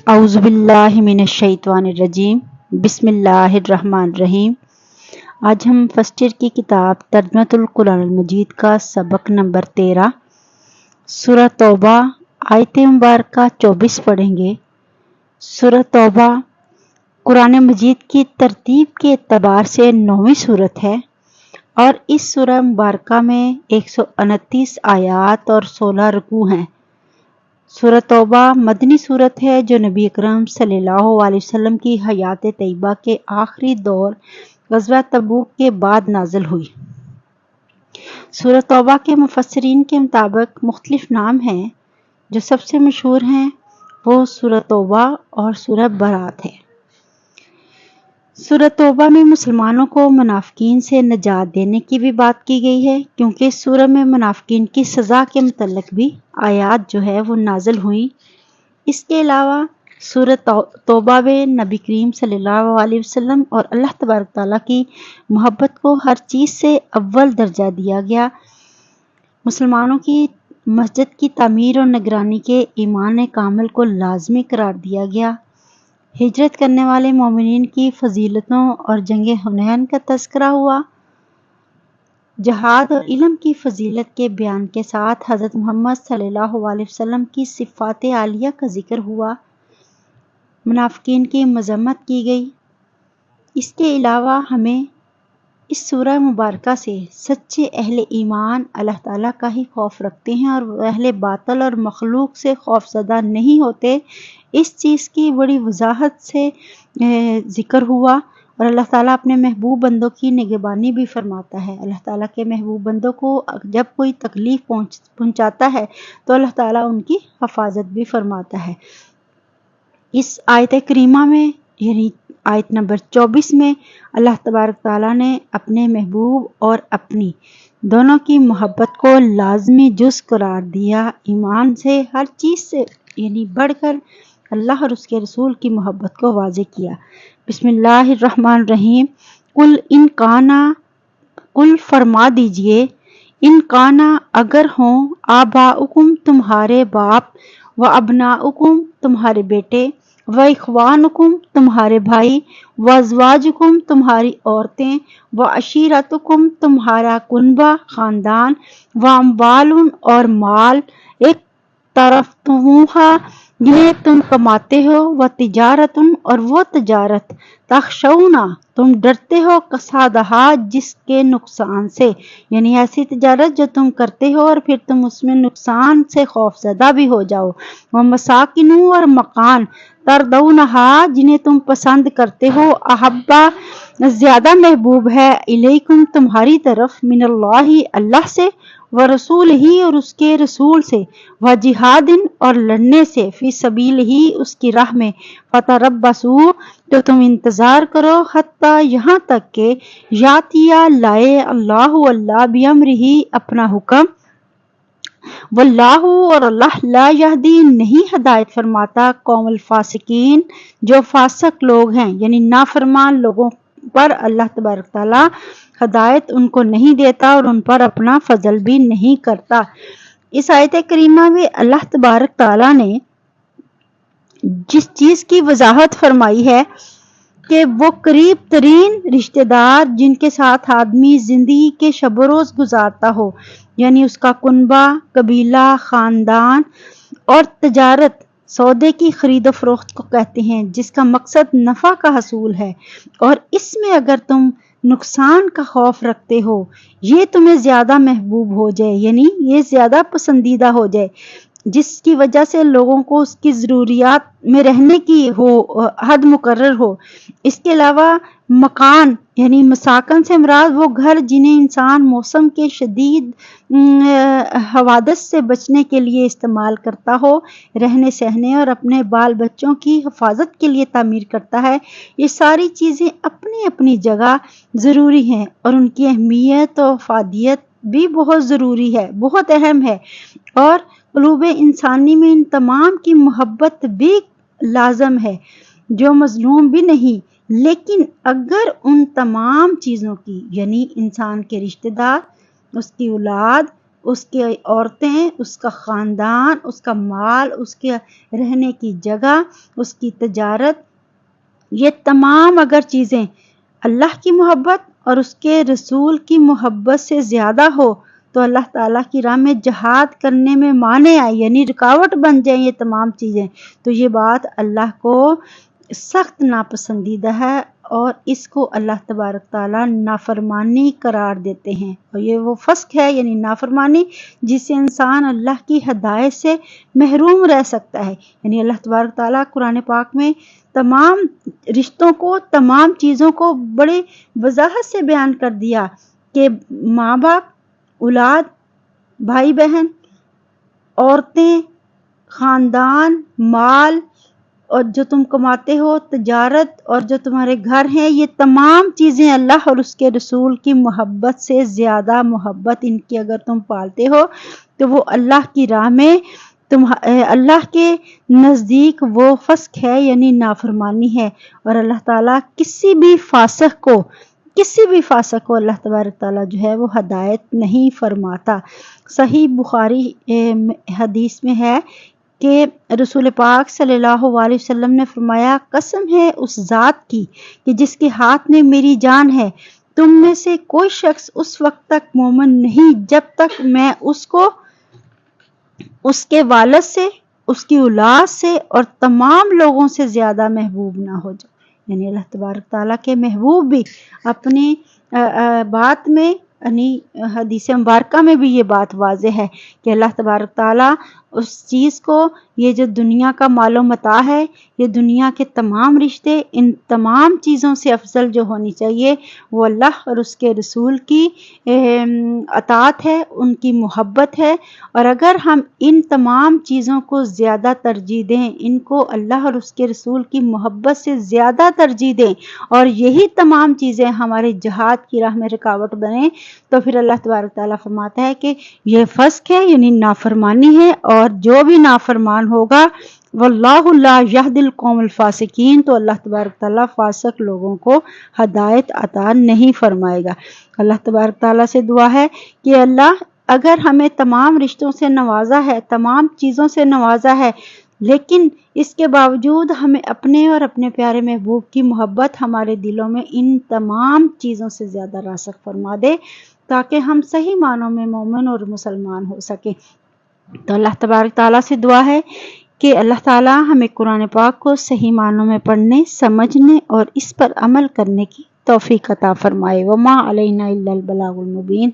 اعوذ باللہ من الشیطان الرجیم، بسم اللہ الرحمن الرحیم۔ آج ہم فرسٹ ایئر کی کتاب ترجمۃ القرآن المجید کا سبق نمبر 13 سورہ توبہ آیت مبارکہ 24 پڑھیں گے۔ سورہ توبہ قرآن مجید کی ترتیب کے اعتبار سے 9ویں سورت ہے اور اس سورہ مبارکہ میں 129 آیات اور 16 رکوع ہیں۔ سورہ توبہ مدنی سورت ہے جو نبی اکرم صلی اللہ علیہ وسلم کی حیات طیبہ کے آخری دور غزوہ تبوک کے بعد نازل ہوئی۔ سورہ توبہ کے مفسرین کے مطابق مختلف نام ہیں، جو سب سے مشہور ہیں وہ سورہ توبہ اور سورہ برات ہے۔ سورہ توبہ میں مسلمانوں کو منافقین سے نجات دینے کی بھی بات کی گئی ہے، کیونکہ اس سورہ میں منافقین کی سزا کے متعلق بھی آیات جو ہے وہ نازل ہوئی۔ اس کے علاوہ سورہ توبہ میں نبی کریم صلی اللہ علیہ وسلم اور اللہ تبارک تعالیٰ کی محبت کو ہر چیز سے اول درجہ دیا گیا۔ مسلمانوں کی مسجد کی تعمیر اور نگرانی کے ایمان کامل کو لازمی قرار دیا گیا۔ ہجرت کرنے والے مومنین کی فضیلتوں اور جنگ حنین کا تذکرہ ہوا۔ جہاد اور علم کی فضیلت کے بیان کے ساتھ حضرت محمد صلی اللہ علیہ وسلم کی صفات عالیہ کا ذکر ہوا۔ منافقین کی مذمت کی گئی۔ اس کے علاوہ ہمیں اس سورہ مبارکہ سے سچے اہل ایمان اللہ تعالیٰ کا ہی خوف رکھتے ہیں اور اہل باطل اور مخلوق سے خوف زدہ نہیں ہوتے، اس چیز کی بڑی وضاحت سے ذکر ہوا۔ اور اللہ تعالیٰ اپنے محبوب بندوں کی نگہبانی بھی فرماتا ہے۔ اللہ تعالیٰ کے محبوب بندوں کو جب کوئی تکلیف پہنچاتا ہے تو اللہ تعالیٰ ان کی حفاظت بھی فرماتا ہے۔ اس آیت کریمہ میں یعنی آیت نمبر 24 میں اللہ تبارک تعالیٰ نے اپنے محبوب اور اپنی دونوں کی محبت کو لازمی جز قرار دیا۔ ایمان سے ہر چیز سے یعنی بڑھ کر اللہ اور اس کے رسول کی محبت کو واضح کیا۔ بسم اللہ الرحمن الرحیم۔ قل فرما دیجئے، ان کانا اگر ہوں، آباؤکم تمہارے باپ، و ابناؤکم تمہارے بیٹے، و اخوانکم تمہارے بھائی، و ازواجکم تمہاری عورتیں، و عشیرتکم تمہارا کنبہ خاندان، و اموال اور مال، ایک طرفتموہا جنہیں تم کماتے ہو، و تجارت اور وہ تجارت، تخشونا تم ڈرتے ہو، کسادہا جس کے نقصان سے، یعنی ایسی تجارت جو تم کرتے ہو اور پھر تم اس میں نقصان سے خوف زدہ بھی ہو جاؤ، و مساکنوں اور مکان، تردونہا جنہیں تم پسند کرتے ہو، احبا زیادہ محبوب ہے، الیکم تمہاری طرف، من اللہ اللہ سے، و رسول ہی اور اس کے رسول سے، و جہاد اور لڑنے سے، فی سبیل ہی اس کی راہ میں، فتربصوا تو تم انتظار کرو، حتیٰ یہاں تک کہ یاتیا لائے اللہ بیامرہ اپنا حکم، واللہ اور اللہ لا یہدی نہیں ہدایت فرماتا، قوم الفاسقین جو فاسق لوگ ہیں، یعنی نافرمان لوگوں پر اللہ تبارک تعالیٰ ہدایت ان کو نہیں دیتا اور ان پر اپنا فضل بھی نہیں کرتا۔ اس آیت کریمہ میں اللہ تبارک تعالیٰ نے جس چیز کی وضاحت فرمائی ہے کہ وہ قریب ترین رشتہ دار جن کے ساتھ آدمی زندگی کے شب و روز گزارتا ہو، یعنی اس کا کنبہ، قبیلہ، خاندان، اور تجارت سودے کی خرید و فروخت کو کہتے ہیں، جس کا مقصد نفع کا حصول ہے، اور اس میں اگر تم نقصان کا خوف رکھتے ہو، یہ تمہیں زیادہ محبوب ہو جائے، یعنی یہ زیادہ پسندیدہ ہو جائے، جس کی وجہ سے لوگوں کو اس کی ضروریات میں رہنے کی حد مقرر ہو۔ اس کے علاوہ مکان یعنی مساکن سے مراد وہ گھر جنہیں انسان موسم کے شدید حوادث سے بچنے کے لیے استعمال کرتا ہو، رہنے سہنے اور اپنے بال بچوں کی حفاظت کے لیے تعمیر کرتا ہے۔ یہ ساری چیزیں اپنی اپنی جگہ ضروری ہیں اور ان کی اہمیت و افادیت بھی بہت ضروری ہے، بہت اہم ہے، اور قلوب انسانی میں ان تمام کی محبت بھی لازم ہے، جو مظلوم بھی نہیں۔ لیکن اگر ان تمام چیزوں کی یعنی انسان کے رشتہ دار، اس کی اولاد، اس کی عورتیں، اس کا خاندان، اس کا مال، اس کے رہنے کی جگہ، اس کی تجارت، یہ تمام اگر چیزیں اللہ کی محبت اور اس کے رسول کی محبت سے زیادہ ہو تو اللہ تعالیٰ کی راہ میں جہاد کرنے میں مانے آئے، یعنی رکاوٹ بن جائیں یہ تمام چیزیں، تو یہ بات اللہ کو سخت ناپسندیدہ ہے اور اس کو اللہ تبارک تعالیٰ نافرمانی قرار دیتے ہیں۔ اور یہ وہ فسق ہے، یعنی نافرمانی، جس سے انسان اللہ کی ہدایت سے محروم رہ سکتا ہے۔ یعنی اللہ تبارک تعالیٰ قرآن پاک میں تمام رشتوں کو، تمام چیزوں کو بڑے وضاحت سے بیان کر دیا کہ ماں باپ، اولاد، بھائی بہن، عورتیں، خاندان، مال، اور جو تم کماتے ہو، تجارت، اور جو تمہارے گھر ہیں، یہ تمام چیزیں اللہ اور اس کے رسول کی محبت سے زیادہ محبت ان کی اگر تم پالتے ہو تو وہ اللہ کی راہ میں اللہ کے نزدیک وہ فسق ہے، یعنی نافرمانی ہے۔ اور اللہ تعالیٰ کسی بھی فاسق کو اللہ تبارک تعالیٰ جو ہے وہ ہدایت نہیں فرماتا۔ صحیح بخاری حدیث میں ہے کہ رسول پاک صلی اللہ علیہ وسلم نے فرمایا، قسم ہے اس ذات کی کہ جس کے ہاتھ میں میری جان ہے، تم میں سے کوئی شخص اس وقت تک مومن نہیں جب تک میں اس کو اس کے والد سے، اس کی اولاد سے اور تمام لوگوں سے زیادہ محبوب نہ ہو جائے۔ یعنی اللہ تبارک تعالیٰ کے محبوب بھی اپنی بات میں، یعنی حدیث مبارکہ میں بھی یہ بات واضح ہے کہ اللہ تبارک تعالیٰ اس چیز کو، یہ جو دنیا کا مال و متاع ہے، یہ دنیا کے تمام رشتے، ان تمام چیزوں سے افضل جو ہونی چاہیے وہ اللہ اور اس کے رسول کی اطاعت ہے، ان کی محبت ہے۔ اور اگر ہم ان تمام چیزوں کو زیادہ ترجیح دیں، ان کو اللہ اور اس کے رسول کی محبت سے زیادہ ترجیح دیں، اور یہی تمام چیزیں ہمارے جہاد کی راہ میں رکاوٹ بنیں، تو پھر اللہ تبارک تعالیٰ فرماتا ہے کہ یہ فسق ہے، یعنی نافرمانی ہے، اور جو بھی نافرمان ہوگا واللہ لا یہدی القوم الفاسقین، تو اللہ تبارک تعالیٰ فاسق لوگوں کو ہدایت عطا نہیں فرمائے گا۔ اللہ تبارک تعالیٰ سے دعا ہے کہ اللہ اگر ہمیں تمام رشتوں سے نوازا ہے، تمام چیزوں سے نوازا ہے، لیکن اس کے باوجود ہمیں اپنے اور اپنے پیارے محبوب کی محبت ہمارے دلوں میں ان تمام چیزوں سے زیادہ راسخ فرما دے، تاکہ ہم صحیح معنوں میں مومن اور مسلمان ہو سکیں۔ تو اللہ تبارک تعالیٰ سے دعا ہے کہ اللہ تعالیٰ ہمیں قرآن پاک کو صحیح معنوں میں پڑھنے، سمجھنے اور اس پر عمل کرنے کی توفیق عطا فرمائے۔ وما علینا الا البلاغ المبین۔